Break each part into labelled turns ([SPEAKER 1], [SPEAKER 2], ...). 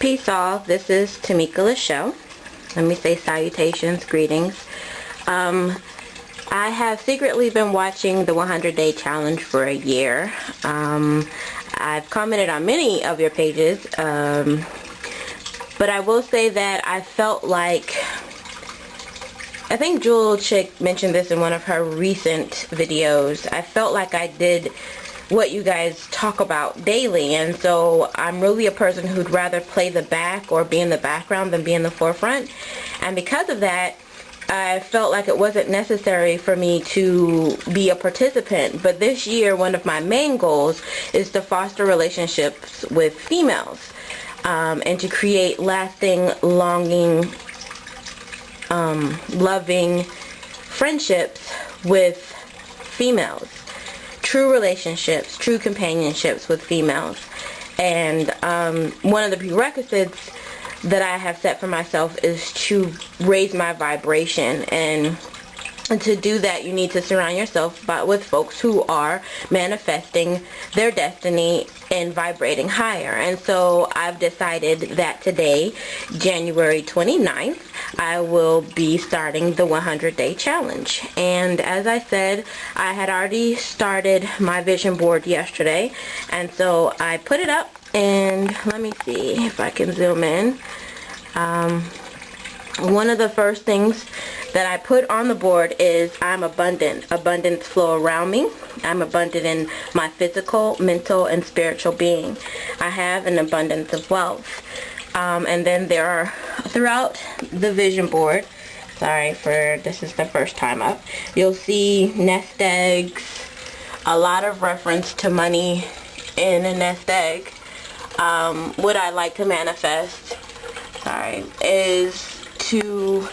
[SPEAKER 1] Peace all, this is Tamika Lachelle. Let me say salutations, greetings. I have secretly been watching the 100-day challenge for a year. I've commented on many of your pages, but I will say that I felt like, I think Jewel Chick mentioned this in one of her recent videos, I felt like I did what you guys talk about daily, and so I'm really a person who'd rather play the back or be in the background than be in the forefront, and because of that I felt like it wasn't necessary for me to be a participant. But this year one of my main goals is to foster relationships with females, and to create lasting, longing, loving friendships with females. True relationships, true companionships with females. And one of the prerequisites that I have set for myself is to raise my vibration, and to do that you need to surround yourself with folks who are manifesting their destiny and vibrating higher. And so I've decided that today, January 29th, I will be starting the 100-day challenge. And as I said, I had already started my vision board yesterday, and so I put it up, and let me see if I can zoom in. One of the first things that I put on the board is I'm abundant. Abundance flow around me. I'm abundant in my physical, mental, and spiritual being. I have an abundance of wealth. And then there are, throughout the vision board, this is the first time up, you'll see nest eggs, a lot of reference to money in a nest egg. What I like to manifest, is to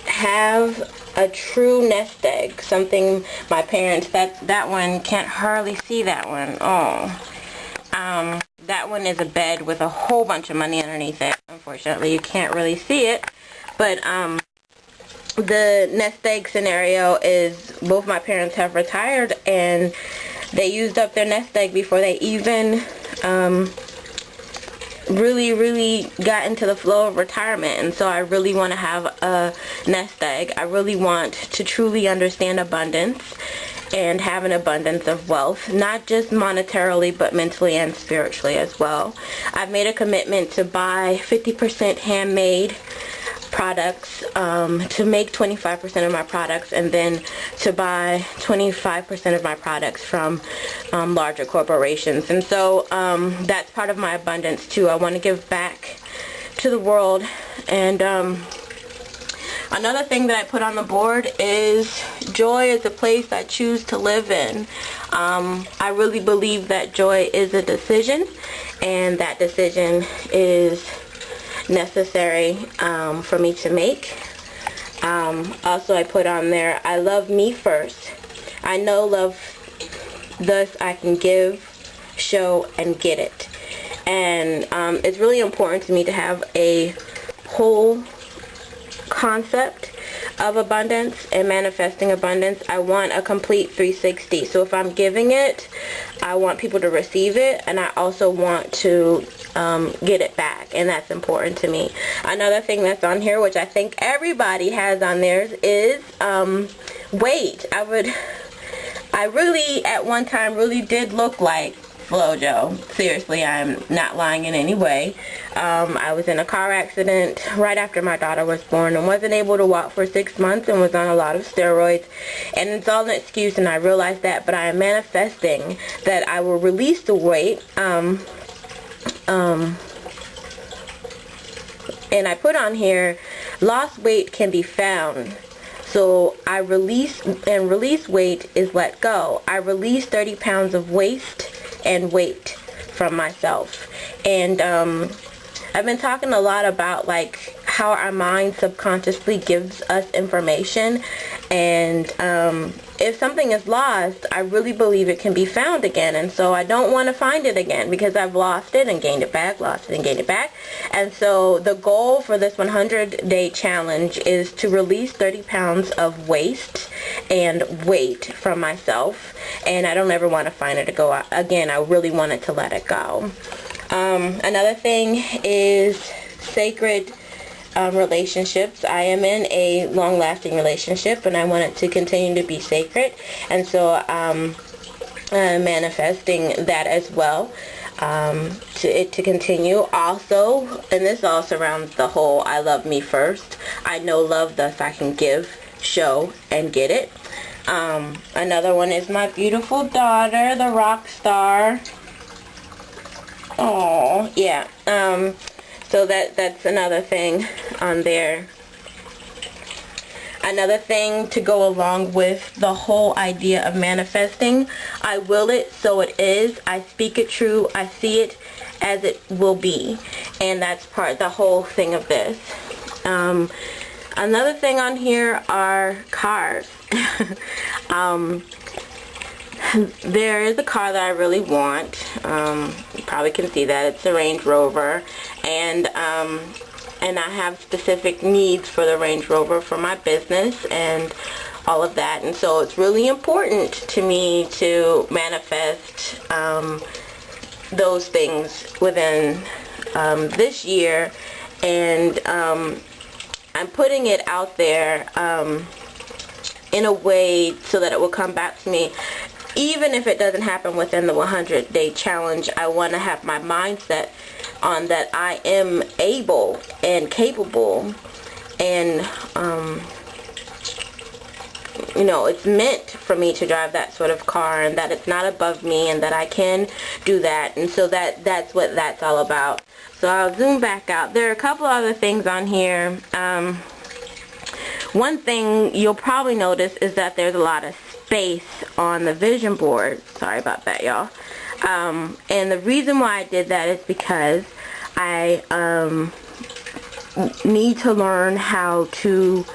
[SPEAKER 1] have a true nest egg, something my parents, that one can't hardly see that one. That one is a bed with a whole bunch of money underneath it. Unfortunately, you can't really see it, but the nest egg scenario is both my parents have retired, and they used up their nest egg before they even really got into the flow of retirement. And so I really want to have a nest egg. I really want to truly understand abundance and have an abundance of wealth, not just monetarily but mentally and spiritually as well. I've made a commitment to buy 50% handmade products, to make 25% of my products, and then to buy 25% of my products from larger corporations. And so that's part of my abundance too. I want to give back to the world. And another thing that I put on the board is joy is a place I choose to live in. I really believe that joy is a decision, and that decision is necessary for me to make. Also, I put on there, I love me first. I know love, thus I can give, show, and get it. And it's really important to me to have a whole concept of abundance and manifesting abundance. I want a complete 360. So if I'm giving it, I want people to receive it, and I also want to get it back, and that's important to me. Another thing that's on here, which I think everybody has on theirs, is weight. I really at one time really did look like Flojo. Seriously, I'm not lying in any way. I was in a car accident right after my daughter was born and wasn't able to walk for 6 months and was on a lot of steroids, and it's all an excuse, and I realized that, but I am manifesting that I will release the weight. And I put on here, lost weight can be found. So I release, and release weight is let go. I release 30 pounds of waste and weight from myself. And I've been talking a lot about like how our mind subconsciously gives us information, and if something is lost, I really believe it can be found again. And so I don't want to find it again, because I've lost it and gained it back, lost it and gained it back. And so the goal for this 100-day challenge is to release 30 pounds of waste and weight from myself, and I don't ever want to find it to go again. I really wanted to let it go. Another thing is sacred relationships. I am in a long-lasting relationship, and I want it to continue to be sacred, and so manifesting that as well, to continue. Also, and this all surrounds the whole I love me first. I know love, thus I can give, show, and get it. Another one is my beautiful daughter, the rock star. Oh, yeah. So that's another thing on there. Another thing to go along with the whole idea of manifesting: I will it, so it is. I speak it true. I see it as it will be. And that's the whole thing of this. Another thing on here are cars. There is a car that I really want. You probably can see that. It's a Range Rover. And I have specific needs for the Range Rover for my business and all of that. And so it's really important to me to manifest those things within this year. And I'm putting it out there in a way so that it will come back to me. Even if it doesn't happen within the 100-day challenge, I want to have my mindset on that I am able and capable, and you know, it's meant for me to drive that sort of car, and that it's not above me, and that I can do that. And so that's what that's all about. So I'll zoom back out. There are a couple other things on here. One thing you'll probably notice is that there's a lot of space on the vision board. Sorry about that, y'all. And the reason why I did that is because I need to learn how to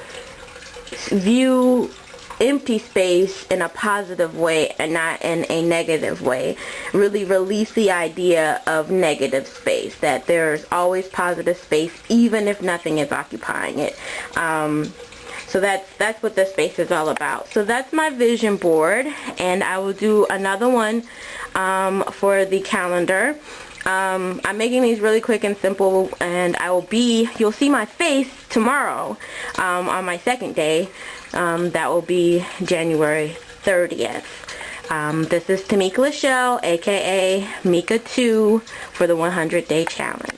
[SPEAKER 1] view empty space in a positive way and not in a negative way. Really release the idea of negative space, that there's always positive space even if nothing is occupying it. So that's what this space is all about. So that's my vision board, and I will do another one for the calendar. I'm making these really quick and simple, and you'll see my face tomorrow on my second day. That will be January 30th. This is Tamika Lachelle, aka Mika 2, for the 100-day challenge.